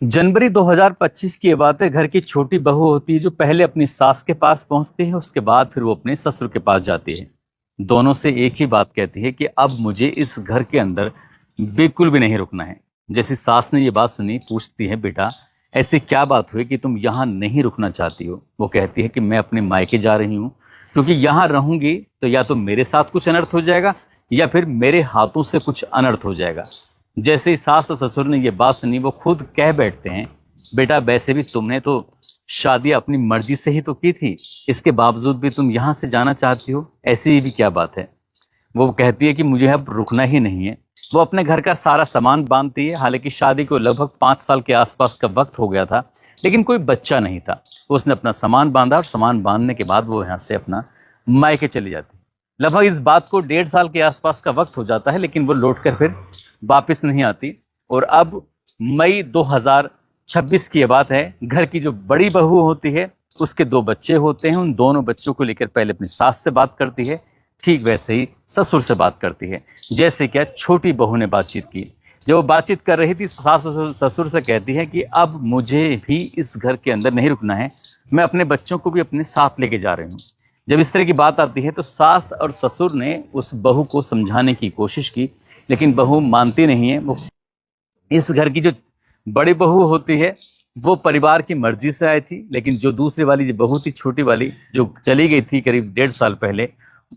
जनवरी 2025 की ये बात है। घर की छोटी बहू होती है जो पहले अपनी सास के पास पहुंचती है, उसके बाद फिर वो अपने ससुर के पास जाती है। दोनों से एक ही बात कहती है कि अब मुझे इस घर के अंदर बिल्कुल भी नहीं रुकना है। जैसी सास ने ये बात सुनी, पूछती है, बेटा ऐसी क्या बात हुई कि तुम यहाँ नहीं रुकना चाहती हो? वो कहती है कि मैं अपने मायके जा रही हूँ, क्योंकि यहाँ रहूंगी तो या तो मेरे साथ कुछ अनर्थ हो जाएगा या फिर मेरे हाथों से कुछ अनर्थ हो जाएगा। जैसे ही सास और ससुर ने ये बात सुनी, वो खुद कह बैठते हैं, बेटा वैसे भी तुमने तो शादी अपनी मर्जी से ही तो की थी, इसके बावजूद भी तुम यहाँ से जाना चाहती हो, ऐसी भी क्या बात है? वो कहती है कि मुझे अब रुकना ही नहीं है। वो अपने घर का सारा सामान बांधती है। हालांकि शादी को लगभग 5 साल के आसपास का वक्त हो गया था, लेकिन कोई बच्चा नहीं था। उसने अपना सामान बांधा और सामान बांधने के बाद वो यहाँ से अपना मायके चली जाती है। लगभग इस बात को 1.5 साल के आसपास का वक्त हो जाता है, लेकिन वो लौटकर फिर वापस नहीं आती। और अब मई 2026 की ये बात है। घर की जो बड़ी बहू होती है, उसके 2 बच्चे होते हैं। उन दोनों बच्चों को लेकर पहले अपनी सास से बात करती है, ठीक वैसे ही ससुर से बात करती है, जैसे क्या छोटी बहू ने बातचीत की। जब वो बातचीत कर रही थी, सास ससुर से कहती है कि अब मुझे भी इस घर के अंदर नहीं रुकना है, मैं अपने बच्चों को भी अपने साथ लेके जा रही हूँ। जब इस तरह की बात आती है तो सास और ससुर ने उस बहू को समझाने की कोशिश की, लेकिन बहू मानती नहीं है। वो इस घर की जो बड़ी बहू होती है, वो परिवार की मर्जी से आई थी, लेकिन जो दूसरी वाली जो बहू थी, छोटी वाली, जो चली गई थी करीब 1.5 साल पहले,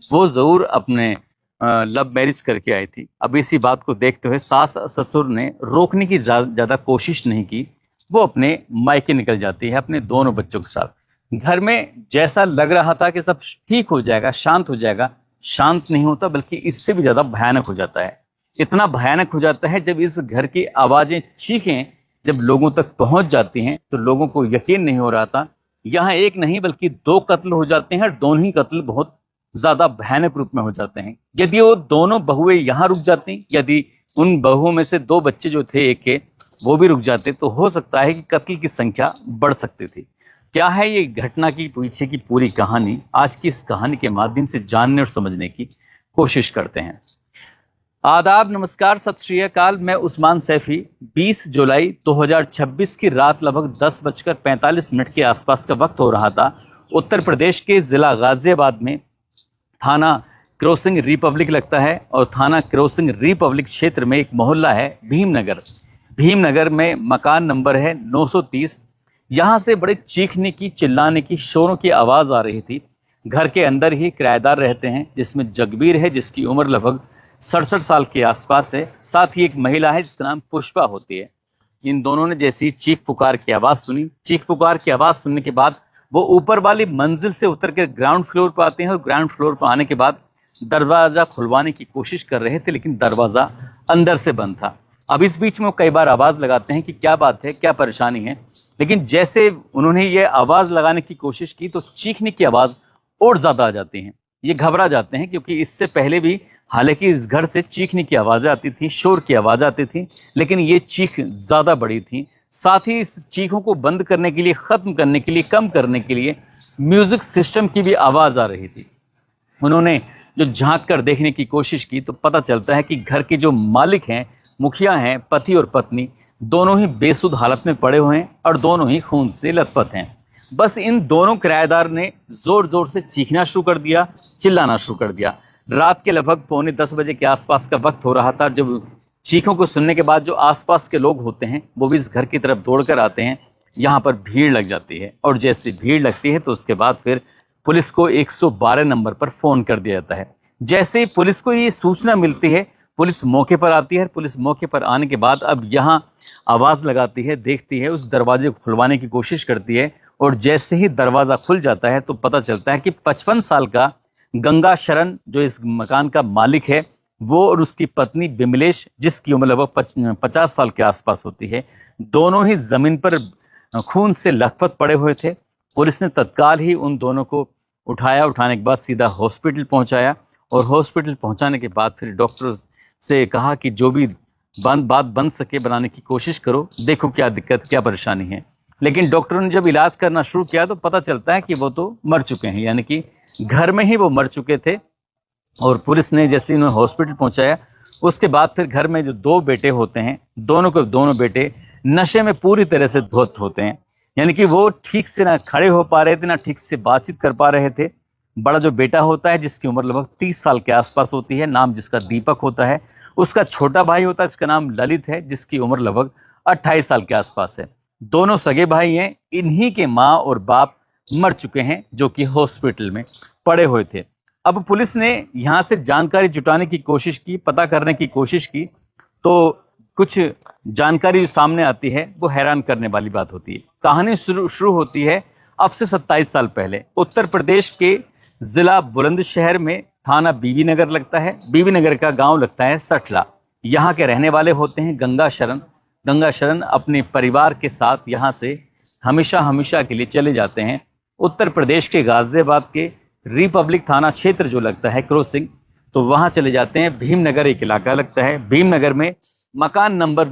वो जरूर अपने लव मैरिज करके आई थी। अब इसी बात को देखते हुए सास ससुर ने रोकने की ज़्यादा कोशिश नहीं की। वो अपने मायके निकल जाती है अपने दोनों बच्चों के साथ। घर में जैसा लग रहा था कि सब ठीक हो जाएगा, शांत हो जाएगा, शांत नहीं होता, बल्कि इससे भी ज़्यादा भयानक हो जाता है। इतना भयानक हो जाता है जब इस घर की आवाज़ें, चीखें जब लोगों तक पहुंच जाती हैं तो लोगों को यकीन नहीं हो रहा था। यहाँ एक नहीं बल्कि 2 कत्ल हो जाते हैं, और दोनों ही कत्ल बहुत ज्यादा भयानक रूप में हो जाते हैं। यदि वो दोनों बहुएं यहाँ रुक जाती, यदि उन बहुओं में से 2 बच्चे जो थे एक के, वो भी रुक जाते, तो हो सकता है कि कत्ल की संख्या बढ़ सकती थी। क्या है ये घटना की पीछे की पूरी कहानी, आज की इस कहानी के माध्यम से जानने और समझने की कोशिश करते हैं। आदाब, नमस्कार, सत श्री अकाल। मैं उस्मान सैफी। 20 जुलाई 2026 की रात लगभग 10:45 के आसपास का वक्त हो रहा था। उत्तर प्रदेश के जिला गाजियाबाद में थाना क्रॉसिंग रिपब्लिक लगता है, और थाना क्रॉसिंग रिपब्लिक क्षेत्र में एक मोहल्ला है भीमनगर। भीमनगर में मकान नंबर है 930। यहाँ से बड़े चीखने की, चिल्लाने की, शोरों की आवाज़ आ रही थी। घर के अंदर ही किराएदार रहते हैं, जिसमें जगबीर है, जिसकी उम्र लगभग 67 साल के आसपास है। साथ ही एक महिला है जिसका नाम पुष्पा होती है। इन दोनों ने जैसी चीख पुकार की आवाज़ सुनी, चीख पुकार की आवाज़ सुनने के बाद वो ऊपर वाली मंजिल से उतर के ग्राउंड फ्लोर पर आते हैं, और ग्राउंड फ्लोर पर आने के बाद दरवाज़ा खुलवाने की कोशिश कर रहे थे, लेकिन दरवाज़ा अंदर से बंद था। अब इस बीच में वो कई बार आवाज़ लगाते हैं कि क्या बात है, क्या परेशानी है, लेकिन जैसे उन्होंने ये आवाज़ लगाने की कोशिश की तो चीखने की आवाज़ और ज़्यादा आ जाती हैं। ये घबरा जाते हैं, क्योंकि इससे पहले भी हालांकि इस घर से चीखने की आवाज़ें आती थी, शोर की आवाज़ आती थी, लेकिन ये चीख ज़्यादा बड़ी थी। साथ ही इस चीखों को बंद करने के लिए, ख़त्म करने के लिए, कम करने के लिए म्यूज़िक सिस्टम की भी आवाज़ आ रही थी। उन्होंने जो झांक कर देखने की कोशिश की तो पता चलता है कि घर के जो मालिक हैं, मुखिया हैं, पति और पत्नी, दोनों ही बेसुध हालत में पड़े हुए हैं और दोनों ही खून से लथपथ हैं। बस इन दोनों किराएदार ने ज़ोर ज़ोर से चीखना शुरू कर दिया, चिल्लाना शुरू कर दिया। रात के लगभग 9:45 के आसपास का वक्त हो रहा था। जब चीखों को सुनने के बाद जो आसपास के लोग होते हैं वो भी इस घर की तरफ दौड़कर आते हैं। यहाँ पर भीड़ लग जाती है, और जैसे भीड़ लगती है तो उसके बाद फिर पुलिस को 112 नंबर पर फ़ोन कर दिया जाता है। जैसे ही पुलिस को ये सूचना मिलती है, पुलिस मौके पर आती है। पुलिस मौके पर आने के बाद अब यहाँ आवाज़ लगाती है, देखती है, उस दरवाजे को खुलवाने की कोशिश करती है, और जैसे ही दरवाज़ा खुल जाता है तो पता चलता है कि 55 साल का गंगा शरण, जो इस मकान का मालिक है, वो और उसकी पत्नी बिमलेश, जिसकी उम्र लगभग 50 साल के आसपास होती है, दोनों ही ज़मीन पर खून से लथपथ पड़े हुए थे। पुलिस ने तत्काल ही उन दोनों को उठाया, उठाने के बाद सीधा हॉस्पिटल पहुंचाया, और हॉस्पिटल पहुंचाने के बाद फिर डॉक्टर से कहा कि जो भी बात बन सके बनाने की कोशिश करो, देखो क्या दिक्कत, क्या परेशानी है। लेकिन डॉक्टरों ने जब इलाज करना शुरू किया तो पता चलता है कि वो तो मर चुके हैं, यानी कि घर में ही वो मर चुके थे। और पुलिस ने जैसे इन्हें हॉस्पिटल पहुंचाया, उसके बाद फिर घर में जो 2 बेटे होते हैं, दोनों के दोनों बेटे नशे में पूरी तरह से धुत होते हैं, यानी कि वो ठीक से ना खड़े हो पा रहे थे, ना ठीक से बातचीत कर पा रहे थे। बड़ा जो बेटा होता है जिसकी उम्र लगभग 30 साल के आसपास होती है, नाम जिसका दीपक होता है, उसका छोटा भाई होता है जिसका नाम ललित है, जिसकी उम्र लगभग 28 साल के आसपास है। दोनों सगे भाई हैं। इन्हीं के माँ और बाप मर चुके हैं, जो कि हॉस्पिटल में पड़े हुए थे। अब पुलिस ने यहाँ से जानकारी जुटाने की कोशिश की, पता करने की कोशिश की, तो कुछ जानकारी जो सामने आती है वो हैरान करने वाली बात होती है। कहानी शुरू होती है अब से 27 साल पहले। उत्तर प्रदेश के जिला बुलंदशहर में थाना बीबी नगर लगता है। बीबी नगर का गांव लगता है सठला। यहाँ के रहने वाले होते हैं गंगा शरण। गंगा शरण अपने परिवार के साथ यहाँ से हमेशा हमेशा के लिए चले जाते हैं उत्तर प्रदेश के गाजियाबाद के रिपब्लिक थाना क्षेत्र जो लगता है क्रॉसिंग, तो वहाँ चले जाते हैं। भीमनगर एक इलाका लगता है, भीमनगर में मकान नंबर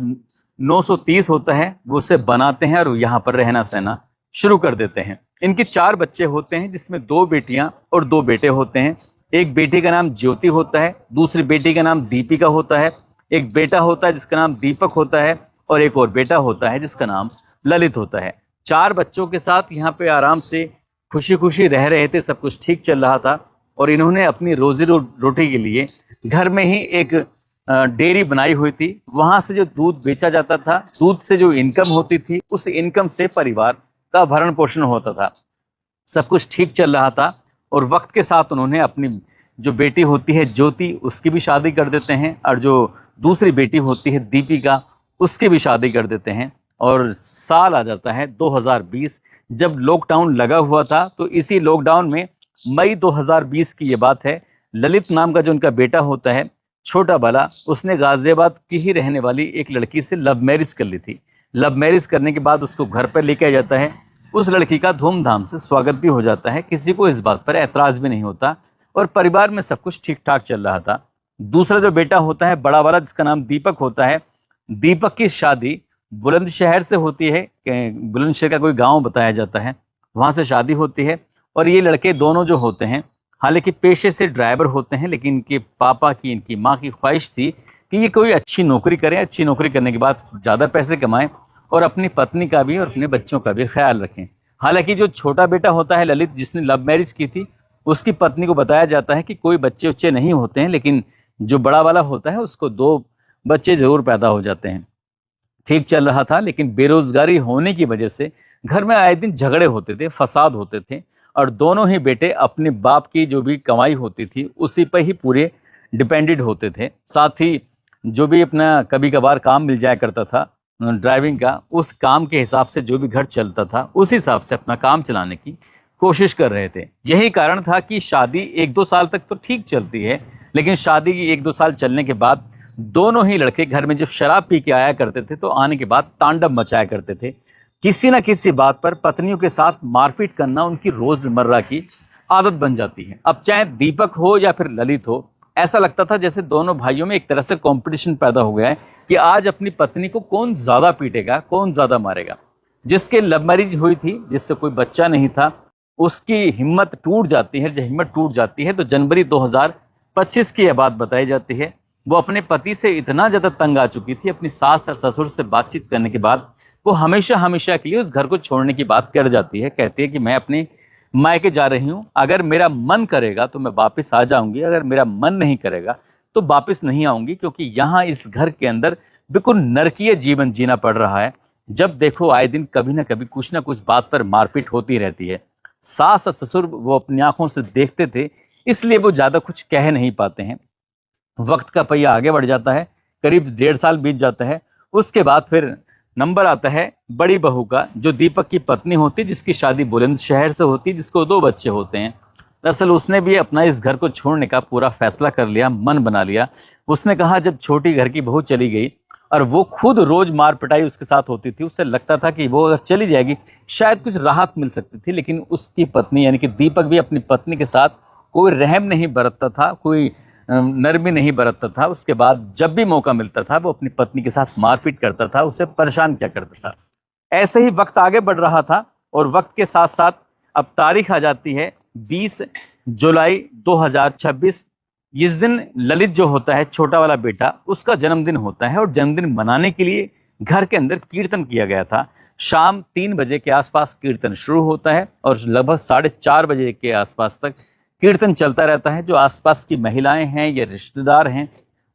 930 होता है, वो उसे बनाते हैं और यहाँ पर रहना सहना शुरू कर देते हैं। इनके 4 बच्चे होते हैं, जिसमें 2 बेटियां और 2 बेटे होते हैं। एक बेटी का नाम ज्योति होता है, दूसरी बेटी का नाम दीपिका होता है, एक बेटा होता है जिसका नाम दीपक होता है, और एक और बेटा होता है जिसका नाम ललित होता है। 4 बच्चों के साथ यहाँ पे आराम से खुशी खुशी रह रहे थे, सब कुछ ठीक चल रहा था। और इन्होंने अपनी रोजी रोटी के लिए घर में ही एक डेयरी बनाई हुई थी। वहां से जो दूध बेचा जाता था, दूध से जो इनकम होती थी, उस इनकम से परिवार का भरण पोषण होता था। सब कुछ ठीक चल रहा था। और वक्त के साथ उन्होंने अपनी जो बेटी होती है ज्योति, उसकी भी शादी कर देते हैं, और जो दूसरी बेटी होती है दीपिका, उसकी भी शादी कर देते हैं। और साल आ जाता है 2020, जब लॉकडाउन लगा हुआ था। तो इसी लॉकडाउन में मई 2020 की ये बात है, ललित नाम का जो उनका बेटा होता है छोटा वाला, उसने गाजियाबाद की ही रहने वाली एक लड़की से लव मैरिज कर ली थी। लव मैरिज करने के बाद उसको घर पर लेके आ जाता है। उस लड़की का धूमधाम से स्वागत भी हो जाता है, किसी को इस बात पर ऐतराज भी नहीं होता, और परिवार में सब कुछ ठीक ठाक चल रहा था। दूसरा जो बेटा होता है बड़ा वाला, जिसका नाम दीपक होता है, दीपक की शादी बुलंदशहर से होती है। बुलंदशहर का कोई गांव बताया जाता है, वहां से शादी होती है। और ये लड़के दोनों जो होते हैं, हालांकि पेशे से ड्राइवर होते हैं, लेकिन इनके पापा की, इनकी माँ की ख्वाहिश थी कि ये कोई अच्छी नौकरी करें, अच्छी नौकरी करने के बाद ज़्यादा पैसे कमाएं और अपनी पत्नी का भी और अपने बच्चों का भी ख्याल रखें। हालांकि जो छोटा बेटा होता है ललित, जिसने लव मैरिज की थी, उसकी पत्नी को बताया जाता है कि कोई बच्चे उच्चे नहीं होते हैं, लेकिन जो बड़ा वाला होता है उसको 2 बच्चे जरूर पैदा हो जाते हैं। ठीक चल रहा था, लेकिन बेरोजगारी होने की वजह से घर में आए दिन झगड़े होते थे, फसाद होते थे, और दोनों ही बेटे अपने बाप की जो भी कमाई होती थी उसी पर ही पूरे डिपेंडेड होते थे। साथ ही जो भी अपना कभी कभार काम मिल जाया करता था ड्राइविंग का, उस काम के हिसाब से जो भी घर चलता था उस हिसाब से अपना काम चलाने की कोशिश कर रहे थे। यही कारण था कि शादी 1-2 साल तक तो ठीक चलती है, लेकिन शादी की 1-2 साल चलने के बाद दोनों ही लड़के घर में जब शराब पी के आया करते थे, तो आने के बाद तांडव मचाया करते थे। किसी न किसी बात पर पत्नियों के साथ मारपीट करना उनकी रोजमर्रा की आदत बन जाती है। अब चाहे दीपक हो या फिर ललित हो, ऐसा लगता था जैसे दोनों भाइयों में एक तरह से कंपटीशन पैदा हो गया है कि आज अपनी पत्नी को कौन ज्यादा पीटेगा, कौन ज्यादा मारेगा। जिसके लव मैरिज हुई थी, जिससे कोई बच्चा नहीं था, उसकी हिम्मत टूट जाती है। जब हिम्मत टूट जाती है तो जनवरी 2025 की यह बात बताई जाती है। वो अपने पति से इतना ज़्यादा तंग आ चुकी थी, अपनी सास और ससुर से बातचीत करने के बाद वो हमेशा हमेशा के लिए उस घर को छोड़ने की बात कर जाती है। कहती है कि मैं अपने मायके जा रही हूँ, अगर मेरा मन करेगा तो मैं वापस आ जाऊंगी, अगर मेरा मन नहीं करेगा तो वापस नहीं आऊंगी, क्योंकि यहाँ इस घर के अंदर बिल्कुल नरकीय जीवन जीना पड़ रहा है। जब देखो आए दिन कभी ना कभी कुछ ना कुछ बात पर मारपीट होती रहती है। सास और ससुर वो अपनी आंखों से देखते थे, इसलिए वो ज़्यादा कुछ कह नहीं पाते हैं। वक्त का पहिया आगे बढ़ जाता है, करीब 1.5 साल बीत जाता है। उसके बाद फिर नंबर आता है बड़ी बहू का, जो दीपक की पत्नी होती है, जिसकी शादी बुलंदशहर से होती है, जिसको 2 बच्चे होते हैं। दरअसल उसने भी अपना इस घर को छोड़ने का पूरा फैसला कर लिया, मन बना लिया। उसने कहा जब छोटी घर की बहू चली गई और वो खुद रोज मार पिटाई उसके साथ होती थी, उससे लगता था कि वो अगर चली जाएगी शायद कुछ राहत मिल सकती थी। लेकिन उसकी पत्नी यानी कि दीपक भी अपनी पत्नी के साथ कोई रहम नहीं बरतता था, कोई नरमी नहीं बरतता था। उसके बाद जब भी मौका मिलता था वो अपनी पत्नी के साथ मारपीट करता था, उसे परेशान किया करता था। ऐसे ही वक्त आगे बढ़ रहा था और वक्त के साथ साथ अब तारीख आ जाती है 20 जुलाई 2026। इस दिन ललित जो होता है छोटा वाला बेटा, उसका जन्मदिन होता है और जन्मदिन मनाने के लिए घर के अंदर कीर्तन किया गया था। शाम 3 बजे के आसपास कीर्तन शुरू होता है और लगभग 4:30 बजे के आसपास तक कीर्तन चलता रहता है। जो आसपास की महिलाएं हैं या रिश्तेदार हैं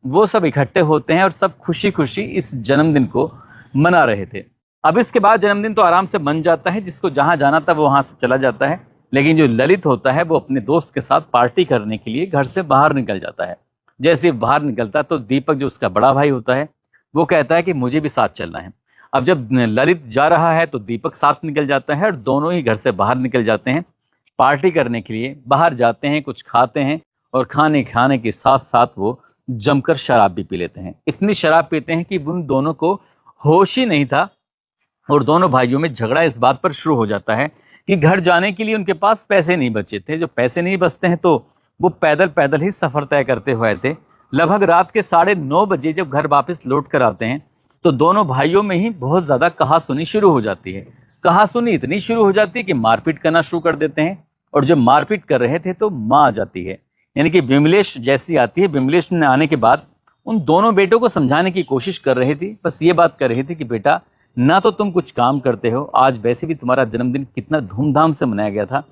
वो सब इकट्ठे होते हैं और सब खुशी खुशी इस जन्मदिन को मना रहे थे। अब इसके बाद जन्मदिन तो आराम से बन जाता है, जिसको जहाँ जाना था वो वहाँ से चला जाता है। लेकिन जो ललित होता है वो अपने दोस्त के साथ पार्टी करने के लिए घर से बाहर निकल जाता है। जैसे बाहर निकलता तो दीपक जो उसका बड़ा भाई होता है वो कहता है कि मुझे भी साथ चलना है। अब जब ललित जा रहा है तो दीपक साथ निकल जाता है और दोनों ही घर से बाहर निकल जाते हैं पार्टी करने के लिए। बाहर जाते हैं, कुछ खाते हैं और खाने के साथ साथ वो जमकर शराब भी पी लेते हैं। इतनी शराब पीते हैं कि उन दोनों को होश ही नहीं था और दोनों भाइयों में झगड़ा इस बात पर शुरू हो जाता है कि घर जाने के लिए उनके पास पैसे नहीं बचे थे। जो पैसे नहीं बचते हैं तो वो पैदल पैदल ही सफ़र तय करते हुए थे। लगभग रात के 9:30 जब घर वापस लौट कर आते हैं तो दोनों भाइयों में ही बहुत ज़्यादा कहासुनी शुरू हो जाती है। कहासुनी इतनी शुरू हो जाती है कि मारपीट करना शुरू कर देते हैं और जब मारपीट कर रहे थे तो माँ आ जाती है, यानी कि विमलेश जैसी आती है। विमलेश ने आने के बाद उन दोनों बेटों को समझाने की कोशिश कर रही थी। बस ये बात कर रही थी कि बेटा ना तो तुम कुछ काम करते हो, आज वैसे भी तुम्हारा जन्मदिन कितना धूमधाम से मनाया गया था,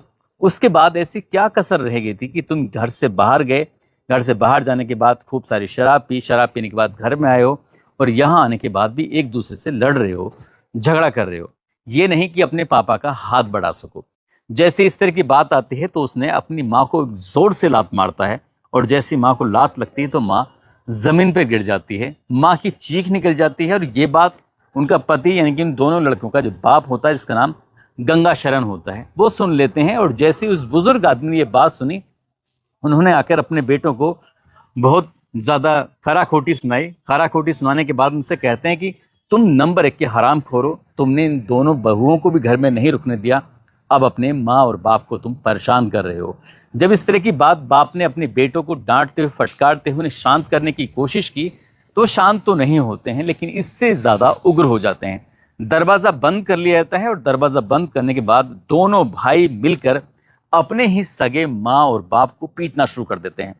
उसके बाद ऐसी क्या कसर रह गई थी कि तुम घर से बाहर गए, घर से बाहर जाने के बाद खूब सारी शराब पी, शराब पीने के बाद घर में आए हो और यहाँ आने के बाद भी एक दूसरे से लड़ रहे हो, झगड़ा कर रहे हो, ये नहीं कि अपने पापा का हाथ बढ़ा सको। जैसे इस तरह की बात आती है तो उसने अपनी माँ को जोर से लात मारता है और जैसी माँ को लात लगती है तो माँ जमीन पर गिर जाती है। माँ की चीख निकल जाती है और ये बात उनका पति यानी कि इन दोनों लड़कों का जो बाप होता है जिसका नाम गंगा शरण होता है वो सुन लेते हैं। और जैसे ही उस बुजुर्ग आदमी ने ये बात सुनी उन्होंने आकर अपने बेटों को बहुत ज़्यादा खरा-खोटी सुनाई। खरा-खोटी सुनाने के बाद उनसे कहते हैं कि तुम नंबर 1 के हरामखोर हो, तुमने इन दोनों बहुओं को भी घर में नहीं रुकने दिया, अब अपने माँ और बाप को तुम परेशान कर रहे हो। जब इस तरह की बात बाप ने अपने बेटों को डांटते हुए फटकारते हुए उन्हें शांत करने की कोशिश की तो शांत तो नहीं होते हैं लेकिन इससे ज़्यादा उग्र हो जाते हैं। दरवाज़ा बंद कर लिया जाता है और दरवाज़ा बंद करने के बाद दोनों भाई मिलकर अपने ही सगे माँ और बाप को पीटना शुरू कर देते हैं।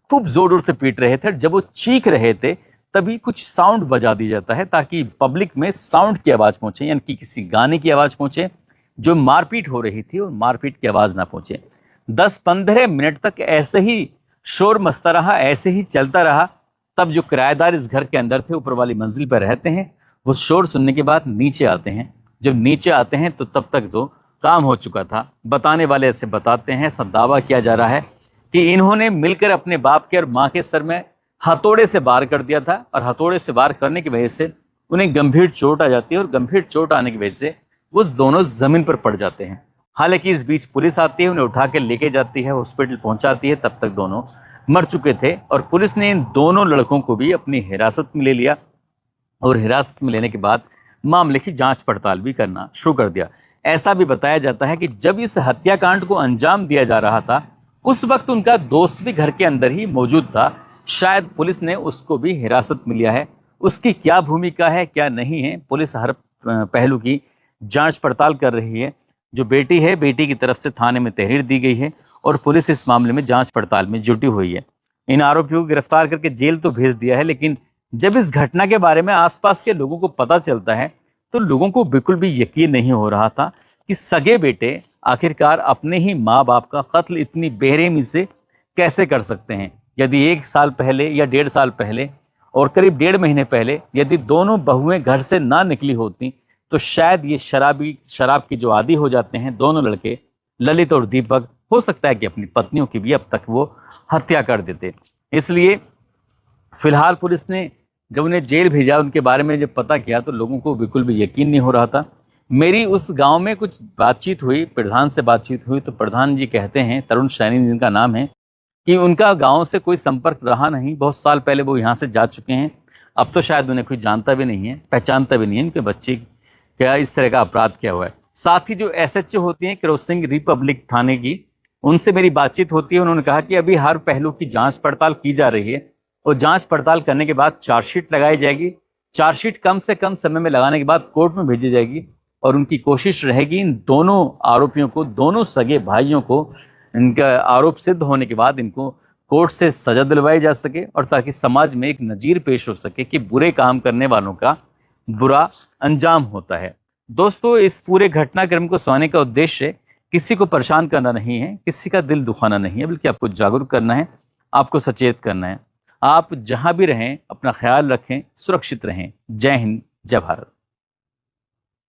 खूब जोर जोर से पीट रहे थे। जब वो चीख रहे थे तभी कुछ साउंड बजा दिया जाता है ताकि पब्लिक में साउंड की आवाज़ पहुँचे, यानी कि किसी गाने की आवाज़ पहुँचे जो मारपीट हो रही थी और मारपीट की आवाज़ ना पहुँचे। 10-15 मिनट तक ऐसे ही शोर मचता रहा, ऐसे ही चलता रहा। तब जो किराएदार इस घर के अंदर थे, ऊपर वाली मंजिल पर रहते हैं, वो शोर सुनने के बाद नीचे आते हैं। जब नीचे आते हैं तो तब तक तो काम हो चुका था। बताने वाले ऐसे बताते हैं, सब दावा किया जा रहा है कि इन्होंने मिलकर अपने बाप के और माँ के सर में हथौड़े से वार कर दिया था और हथौड़े से वार करने की वजह से उन्हें गंभीर चोट आ जाती है और गंभीर चोट आने की वजह से वो दोनों ज़मीन पर पड़ जाते हैं। हालांकि इस बीच पुलिस आती है, उन्हें उठा के लेके जाती है, हॉस्पिटल पहुंचाती है। तब तक दोनों मर चुके थे और पुलिस ने इन दोनों लड़कों को भी अपनी हिरासत में ले लिया और हिरासत में लेने के बाद मामले की जांच पड़ताल भी करना शुरू कर दिया। ऐसा भी बताया जाता है कि जब इस हत्याकांड को अंजाम दिया जा रहा था उस वक्त उनका दोस्त भी घर के अंदर ही मौजूद था। शायद पुलिस ने उसको भी हिरासत में लिया है। उसकी क्या भूमिका है क्या नहीं है, पुलिस हर पहलू की जांच पड़ताल कर रही है। जो बेटी है, बेटी की तरफ से थाने में तहरीर दी गई है और पुलिस इस मामले में जांच पड़ताल में जुटी हुई है। इन आरोपियों को गिरफ्तार करके जेल तो भेज दिया है, लेकिन जब इस घटना के बारे में आसपास के लोगों को पता चलता है तो लोगों को बिल्कुल भी यकीन नहीं हो रहा था कि सगे बेटे आखिरकार अपने ही माँ बाप का कत्ल इतनी बेरहमी से कैसे कर सकते हैं। यदि 1 साल पहले या 1.5 साल पहले और करीब 1.5 महीने पहले यदि दोनों बहुएं घर से ना निकली होती तो शायद ये शराब की जो आदी हो जाते हैं दोनों लड़के ललित और दीपक, हो सकता है कि अपनी पत्नियों की भी अब तक वो हत्या कर देते। इसलिए फिलहाल पुलिस ने जब उन्हें जेल भेजा, उनके बारे में जब पता किया तो लोगों को बिल्कुल भी यकीन नहीं हो रहा था। मेरी उस गांव में कुछ बातचीत हुई, प्रधान से बातचीत हुई तो प्रधान जी कहते हैं, तरुण सैनी जिनका नाम है, कि उनका गांव से कोई संपर्क रहा नहीं। बहुत साल पहले वो यहाँ से जा चुके हैं। अब तो शायद उन्हें कोई जानता भी नहीं है, पहचानता भी नहीं है उनके बच्चे क्या इस तरह का अपराध किया हुआ है। साथ ही जो SHO होती हैं क्रॉसिंग रिपब्लिक थाने की, उनसे मेरी बातचीत होती है। उन्होंने कहा कि अभी हर पहलू की जांच पड़ताल की जा रही है और जांच पड़ताल करने के बाद चार्जशीट लगाई जाएगी। चार्जशीट कम से कम समय में लगाने के बाद कोर्ट में भेजी जाएगी और उनकी कोशिश रहेगी इन दोनों आरोपियों को, दोनों सगे भाइयों को, इनका आरोप सिद्ध होने के बाद इनको कोर्ट से सजा दिलवाई जा सके और ताकि समाज में एक नज़ीर पेश हो सके कि बुरे काम करने वालों का बुरा अंजाम होता है। दोस्तों, इस पूरे घटनाक्रम को सुनाने का उद्देश्य किसी को परेशान करना नहीं है, किसी का दिल दुखाना नहीं है, बल्कि आपको जागरूक करना है, आपको सचेत करना है। आप जहां भी रहें अपना ख्याल रखें, सुरक्षित रहें। जय हिंद, जय भारत।